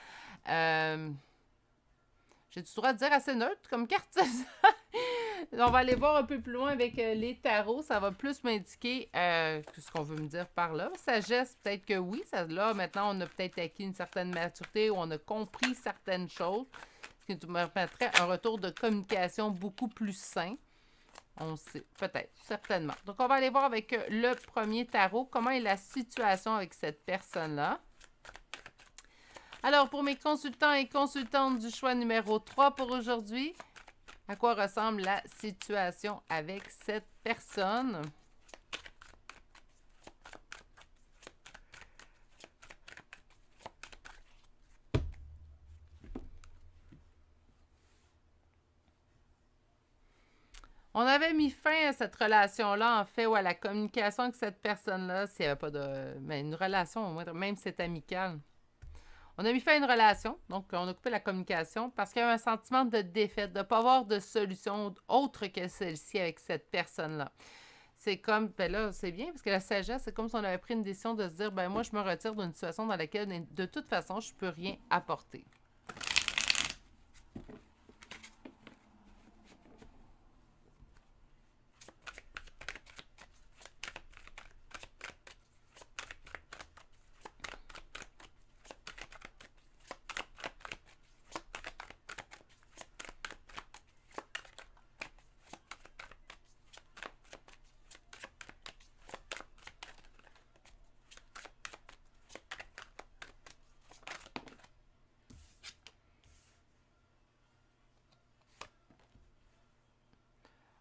J'ai du droit de dire assez neutre comme carte. On va aller voir un peu plus loin avec les tarots. Ça va plus m'indiquer ce qu'on veut me dire par là. Sagesse, peut-être que oui. Là, maintenant, on a peut-être acquis une certaine maturité ou on a compris certaines choses. Ce qui nous permettrait un retour de communication beaucoup plus sain. On sait, peut-être, certainement. Donc, on va aller voir avec le premier tarot. Comment est la situation avec cette personne-là? Alors, pour mes consultants et consultantes du choix numéro 3 pour aujourd'hui, à quoi ressemble la situation avec cette personne? On avait mis fin à cette relation-là, en fait, ou à la communication avec cette personne-là, s'il n'y avait pas de... Mais une relation, même si c'est amical. On a mis fin à une relation, donc on a coupé la communication parce qu'il y a un sentiment de défaite, de ne pas avoir de solution autre que celle-ci avec cette personne-là. C'est comme, ben là, c'est bien, parce que la sagesse, c'est comme si on avait pris une décision de se dire, ben moi, je me retire d'une situation dans laquelle, de toute façon, je ne peux rien apporter.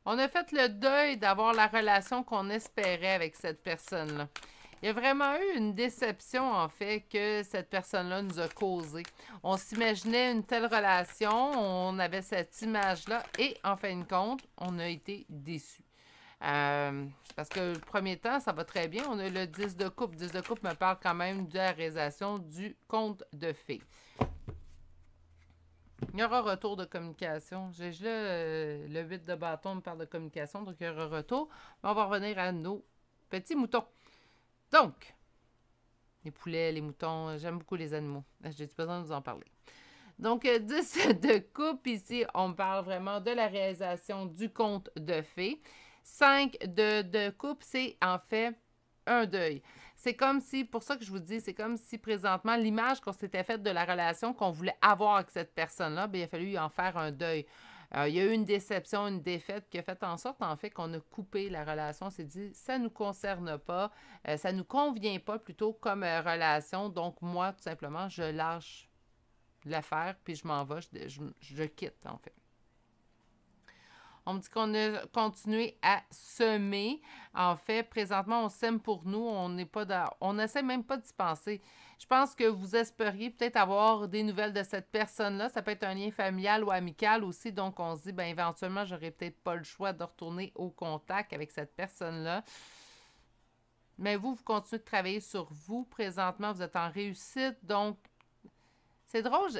On a fait le deuil d'avoir la relation qu'on espérait avec cette personne-là. Il y a vraiment eu une déception, en fait, que cette personne-là nous a causé. On s'imaginait une telle relation, on avait cette image-là, et en fin de compte, on a été déçus. Parce que le premier temps, ça va très bien. On a le 10 de coupe. 10 de coupe me parle quand même de la réalisation du conte de fées. Il y aura retour de communication. J'ai le 8 de bâton me parle de communication, donc il y aura retour. Mais on va revenir à nos petits moutons. Donc, les poulets, les moutons, j'aime beaucoup les animaux. J'ai besoin de vous en parler. Donc, 10 de coupe, ici, on parle vraiment de la réalisation du conte de fées. 5 de coupe, c'est en fait un deuil. C'est comme si, pour ça que je vous dis, c'est comme si présentement, l'image qu'on s'était faite de la relation qu'on voulait avoir avec cette personne-là, bien, il a fallu en faire un deuil. Il y a eu une déception, une défaite qui a fait en sorte, en fait, qu'on a coupé la relation. On s'est dit, ça ne nous concerne pas, ça ne nous convient pas plutôt comme relation. Donc, moi, tout simplement, je lâche l'affaire, puis je m'en vais, je quitte, en fait. On me dit qu'on a continué à semer. En fait, présentement, on sème pour nous. On n'essaie même pas d'y penser. Je pense que vous espériez peut-être avoir des nouvelles de cette personne-là. Ça peut être un lien familial ou amical aussi. Donc, on se dit, bien, éventuellement, j'aurais peut-être pas le choix de retourner au contact avec cette personne-là. Mais vous continuez de travailler sur vous. Présentement, vous êtes en réussite. Donc, c'est drôle.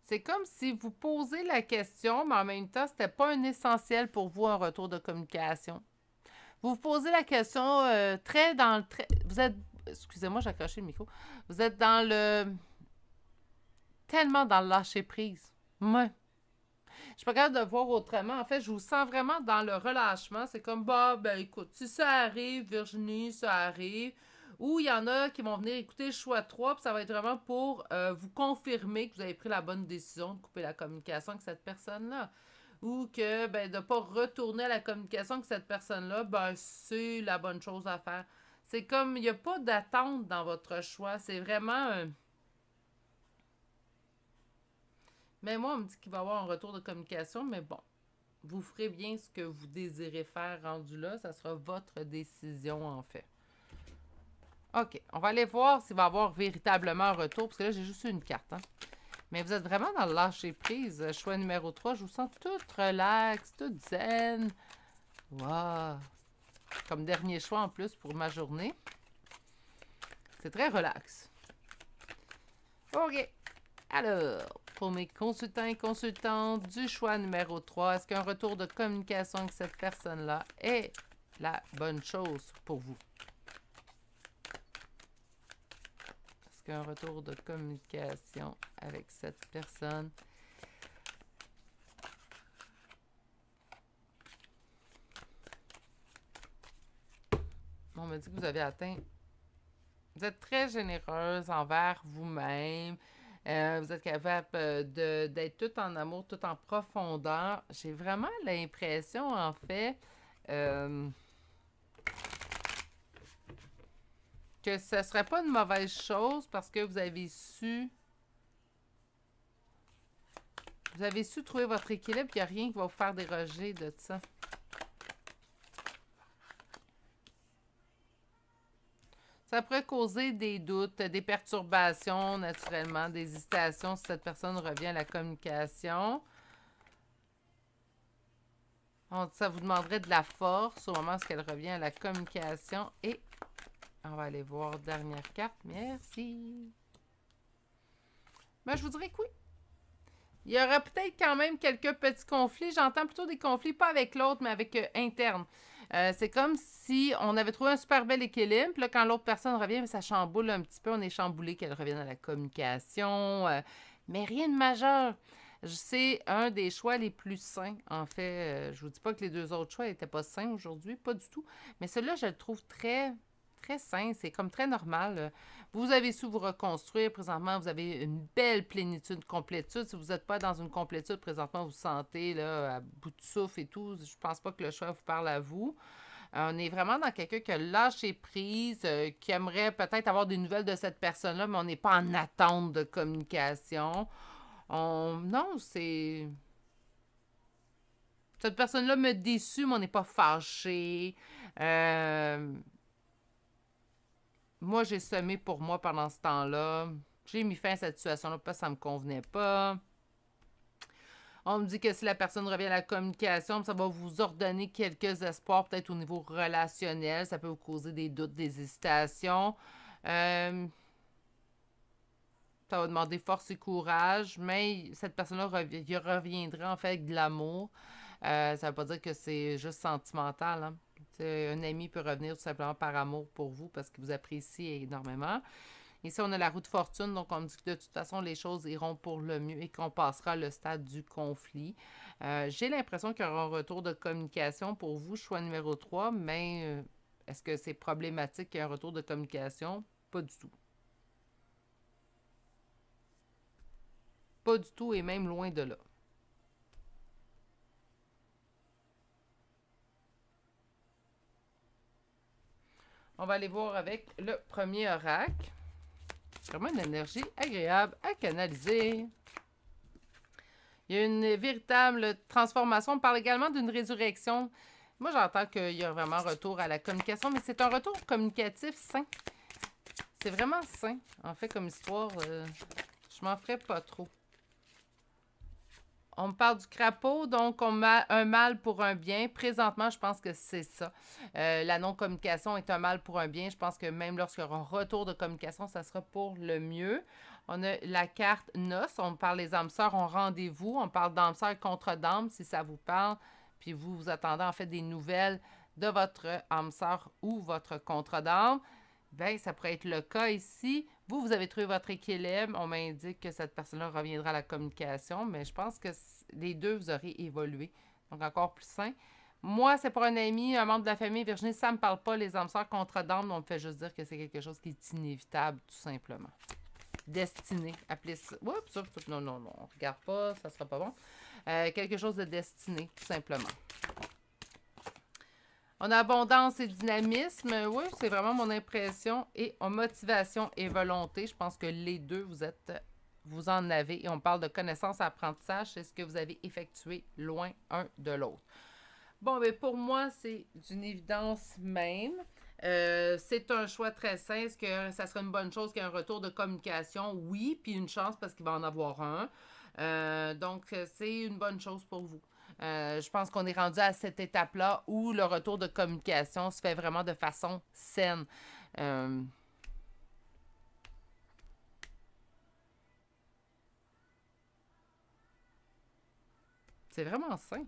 C'est comme si vous posez la question, mais en même temps, ce n'était pas un essentiel pour vous, un retour de communication. Vous vous posez la question très dans le... vous êtes... Excusez-moi, j'ai accroché le micro. Vous êtes dans le... tellement dans le lâcher-prise. Moi. Je suis pas capable de voir autrement. En fait, je vous sens vraiment dans le relâchement. C'est comme, bah, ben écoute, si ça arrive, Virginie, ça arrive... Ou il y en a qui vont venir écouter le choix 3, puis ça va être vraiment pour vous confirmer que vous avez pris la bonne décision de couper la communication avec cette personne-là. Ou que ben, de ne pas retourner à la communication avec cette personne-là, ben, c'est la bonne chose à faire. C'est comme, il n'y a pas d'attente dans votre choix. C'est vraiment Mais moi, on me dit qu'il va y avoir un retour de communication, mais bon. Vous ferez bien ce que vous désirez faire rendu là. Ça sera votre décision, en fait. OK. On va aller voir s'il va y avoir véritablement un retour, parce que là, j'ai juste une carte, hein. Mais vous êtes vraiment dans le lâcher-prise. Choix numéro 3, je vous sens toute relax, toute zen. Wow! Comme dernier choix en plus pour ma journée. C'est très relax. OK. Alors, pour mes consultants et consultantes du choix numéro 3, est-ce qu'un retour de communication avec cette personne-là est la bonne chose pour vous? Est-ce qu'un retour de communication avec cette personne on me dit que vous avez atteint... Vous êtes très généreuse envers vous-même. Vous êtes capable d'être tout en amour, tout en profondeur. J'ai vraiment l'impression, en fait, que ce ne serait pas une mauvaise chose parce que vous avez su... Vous avez su trouver votre équilibre, il n'y a rien qui va vous faire déroger de ça. Ça pourrait causer des doutes, des perturbations, naturellement, des hésitations si cette personne revient à la communication. Ça vous demanderait de la force au moment où elle revient à la communication. Et on va aller voir dernière carte. Merci. Mais je vous dirais que oui. Il y aura peut-être quand même quelques petits conflits. J'entends plutôt des conflits, pas avec l'autre, mais avec interne. C'est comme si on avait trouvé un super bel équilibre. Puis là, quand l'autre personne revient, ça chamboule un petit peu. On est chamboulé qu'elle revienne à la communication. Mais rien de majeur. C'est un des choix les plus sains. En fait, je vous dis pas que les deux autres choix n'étaient pas sains aujourd'hui. Pas du tout. Mais celui-là, je le trouve très sain. C'est comme très normal. Vous avez su vous reconstruire. Présentement, vous avez une belle plénitude, complétude. Si vous n'êtes pas dans une complétude, présentement, vous vous sentez là, à bout de souffle et tout. Je pense pas que le choix vous parle à vous. On est vraiment dans quelqu'un qui a lâché prise, qui aimerait peut-être avoir des nouvelles de cette personne-là, mais on n'est pas en attente de communication. Non, c'est... Cette personne-là me déçue, mais on n'est pas fâché. Moi, j'ai semé pour moi pendant ce temps-là. J'ai mis fin à cette situation-là parce que ça ne me convenait pas. On me dit que si la personne revient à la communication, ça va vous ordonner quelques espoirs, peut-être au niveau relationnel. Ça peut vous causer des doutes, des hésitations. Ça va demander force et courage, mais cette personne-là reviendra en fait avec de l'amour. Ça ne veut pas dire que c'est juste sentimental, hein. Un ami peut revenir tout simplement par amour pour vous parce qu'il vous apprécie énormément. Ici, on a la roue de fortune, donc on me dit que de toute façon, les choses iront pour le mieux et qu'on passera le stade du conflit. J'ai l'impression qu'il y aura un retour de communication pour vous, choix numéro 3, mais est-ce que c'est problématique qu'il y ait un retour de communication? Pas du tout. Pas du tout et même loin de là. On va aller voir avec le premier oracle. Vraiment une énergie agréable à canaliser. Il y a une véritable transformation. On parle également d'une résurrection. Moi, j'entends qu'il y a vraiment un retour à la communication, mais c'est un retour communicatif sain. C'est vraiment sain, en fait, comme histoire. Je m'en ferais pas trop. On me parle du crapaud, donc on met un mal pour un bien. Présentement, je pense que c'est ça. La non-communication est un mal pour un bien. Je pense que même lorsqu'il y aura un retour de communication, ça sera pour le mieux. On a la carte noces. On parle des âmes sœurs, on rendez-vous. On parle d'âmes sœurs contre d'âmes, si ça vous parle. Puis vous attendez en fait des nouvelles de votre âme sœur ou votre contre d'âme. Bien, ça pourrait être le cas ici. Vous avez trouvé votre équilibre. On m'indique que cette personne-là reviendra à la communication, mais je pense que les deux, vous aurez évolué. Donc, encore plus sain. Moi, c'est pour un ami, un membre de la famille. Virginie, ça ne me parle pas, les âmes sœurs contre d'âme. On me fait juste dire que c'est quelque chose qui est inévitable, tout simplement. Destiné. Appelez ça. Oups, non, on regarde pas, ça sera pas bon. Quelque chose de destiné, tout simplement. On a abondance et dynamisme. Oui, c'est vraiment mon impression. Et motivation et volonté. Je pense que les deux, vous êtes vous en avez. Et on parle de connaissances et apprentissage, c'est ce que vous avez effectué loin un de l'autre. Bon, mais pour moi, c'est d'une évidence même. C'est un choix très sain. Est-ce que ça serait une bonne chose qu'il y ait un retour de communication? Oui, puis une chance parce qu'il va en avoir un. Donc, c'est une bonne chose pour vous. Je pense qu'on est rendu à cette étape-là où le retour de communication se fait vraiment de façon saine. C'est vraiment sain.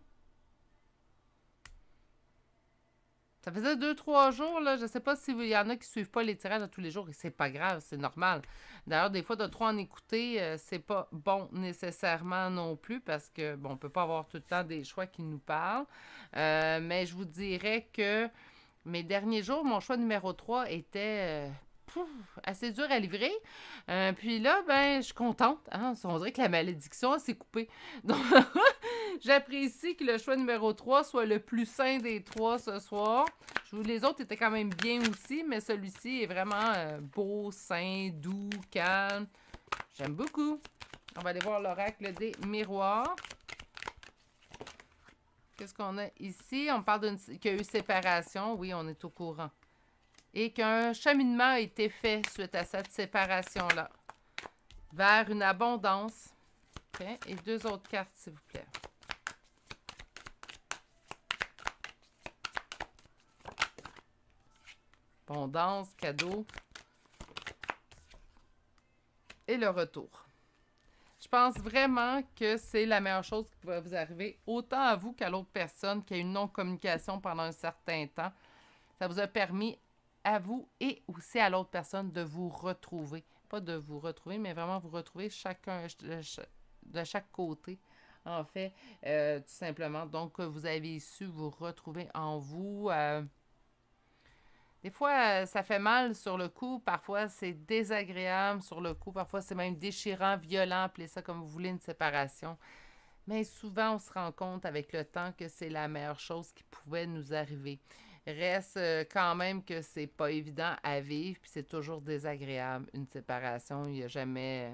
Ça faisait 2, 3 jours, là. Je sais pas s'il y en a qui suivent pas les tirages à tous les jours et c'est pas grave, c'est normal. D'ailleurs, des fois, de trop en écouter, c'est pas bon nécessairement non plus parce que, bon, on peut pas avoir tout le temps des choix qui nous parlent. Mais je vous dirais que mes derniers jours, mon choix numéro 3 était assez dur à livrer. Puis là, ben, je suis contente. Hein? On dirait que la malédiction s'est coupée. Donc, j'apprécie que le choix numéro 3 soit le plus sain des 3 ce soir. Les autres étaient quand même bien aussi, mais celui-ci est vraiment beau, sain, doux, calme. J'aime beaucoup. On va aller voir l'oracle des miroirs. Qu'est-ce qu'on a ici? On parle qu'il y a eu séparation. Oui, on est au courant. Et qu'un cheminement a été fait suite à cette séparation-là. Vers une abondance. Okay. Et 2 autres cartes, s'il vous plaît. Abondance, cadeau. Et le retour. Je pense vraiment que c'est la meilleure chose qui va vous arriver, autant à vous qu'à l'autre personne qui a une non-communication pendant un certain temps. Ça vous a permis à vous et aussi à l'autre personne de vous retrouver. Pas de vous retrouver, mais vraiment vous retrouver chacun de chaque côté, en fait, tout simplement. Donc, vous avez su vous retrouver en vous. Des fois, ça fait mal sur le coup. Parfois, c'est désagréable sur le coup. Parfois, c'est même déchirant, violent. Appelez ça comme vous voulez, une séparation. Mais souvent, on se rend compte avec le temps que c'est la meilleure chose qui pouvait nous arriver. Reste quand même que c'est pas évident à vivre, puis c'est toujours désagréable, une séparation. Il y a jamais...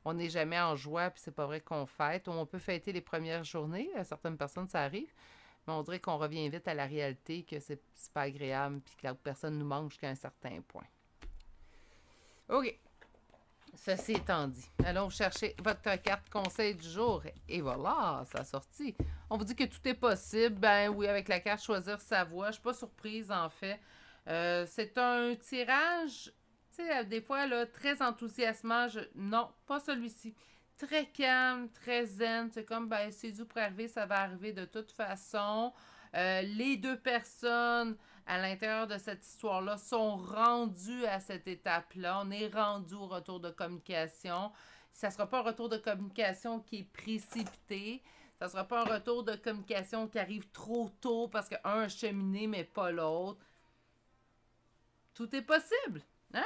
On n'est jamais en joie, puis c'est pas vrai qu'on fête. On peut fêter les premières journées. À certaines personnes, ça arrive. Mais on dirait qu'on revient vite à la réalité, que c'est pas agréable, puis que l'autre personne nous manque jusqu'à un certain point. OK. Ceci étant dit, allons chercher votre carte conseil du jour. Et voilà, ça a sorti. On vous dit que tout est possible. Ben oui, avec la carte choisir sa voie. Je suis pas surprise, en fait. C'est un tirage, tu sais, des fois, là, très enthousiasmant. Non, pas celui-ci. Très calme, très zen. C'est comme, ben, c'est dû pour arriver, ça va arriver de toute façon. Les 2 personnes à l'intérieur de cette histoire-là sont rendues à cette étape-là. On est rendu au retour de communication. Ça ne sera pas un retour de communication qui est précipité. Ça ne sera pas un retour de communication qui arrive trop tôt parce qu'un a cheminé, mais pas l'autre. Tout est possible. Hein?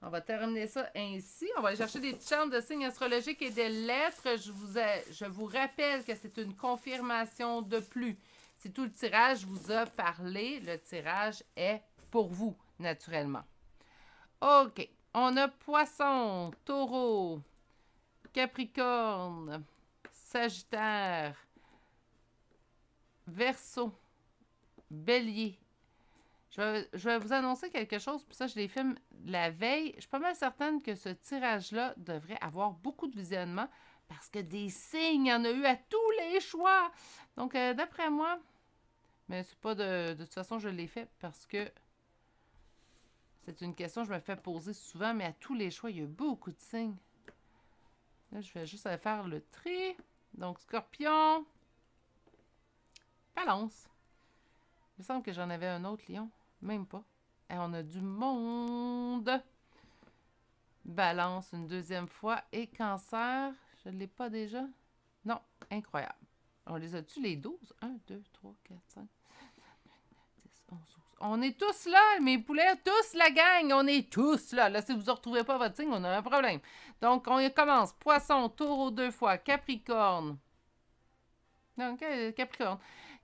On va terminer ça ainsi. On va aller chercher des petites chartes de signes astrologiques et des lettres. Je vous rappelle que c'est une confirmation de plus. Si tout le tirage vous a parlé, le tirage est pour vous, naturellement. OK. On a Poisson, Taureau, Capricorne, Sagittaire, Verseau, Bélier. Je vais vous annoncer quelque chose, puis ça, je l'ai fait la veille. Je suis pas mal certaine que ce tirage-là devrait avoir beaucoup de visionnement parce que des signes, il y en a eu à tous les choix. Donc, d'après moi, mais c'est pas de toute façon, je l'ai fait parce que c'est une question que je me fais poser souvent, mais à tous les choix, il y a beaucoup de signes. Là, je vais juste aller faire le tri. Donc, Scorpion, Balance. Il me semble que j'en avais un autre, Lion. Même pas. Et on a du monde. Balance une deuxième fois. Et Cancer, je ne l'ai pas déjà? Non, incroyable. On les a-tu les 12? 1, 2, 3, 4, 5, 10, 11, 12. On est tous là, mes poulets, tous la gang. On est tous là. Là, si vous ne retrouvez pas votre signe, on a un problème. Donc, on commence. Poisson, Taureau 2 fois, Capricorne. Donc, Capricorne.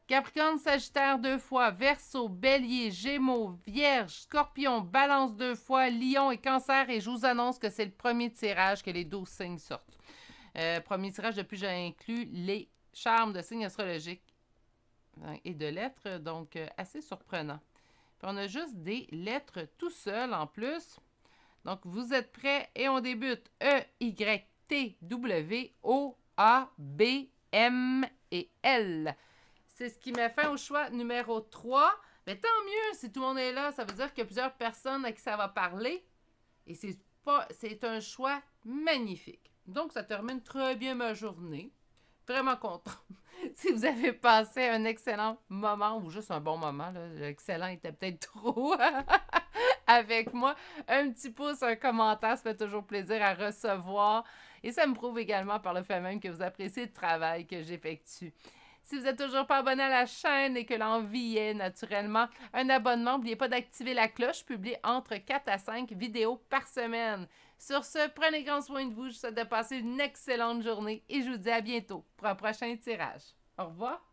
Capricorne, Sagittaire 2 fois, Verseau, Bélier, Gémeaux, Vierge, Scorpion, Balance 2 fois, Lion et Cancer. Et je vous annonce que c'est le premier tirage que les 12 signes sortent. Premier tirage depuis que j'ai inclus les charmes de signes astrologiques et de lettres, donc assez surprenant. Puis on a juste des lettres tout seul en plus. Donc vous êtes prêts et on débute. E, Y, T, W, O, A, B, M et L. C'est ce qui met fin au choix numéro 3. Mais tant mieux si tout le monde est là. Ça veut dire qu'il y a plusieurs personnes à qui ça va parler. Et c'est un choix magnifique. Donc, ça termine très bien ma journée. Vraiment content. Si vous avez passé un excellent moment ou juste un bon moment, là, excellent était peut-être trop avec moi, un petit pouce, un commentaire, ça fait toujours plaisir à recevoir. Et ça me prouve également par le fait même que vous appréciez le travail que j'effectue. Si vous n'êtes toujours pas abonné à la chaîne et que l'envie est naturellement un abonnement, n'oubliez pas d'activer la cloche. Je publie entre 4 à 5 vidéos par semaine. Sur ce, prenez grand soin de vous. Je vous souhaite de passer une excellente journée et je vous dis à bientôt pour un prochain tirage. Au revoir.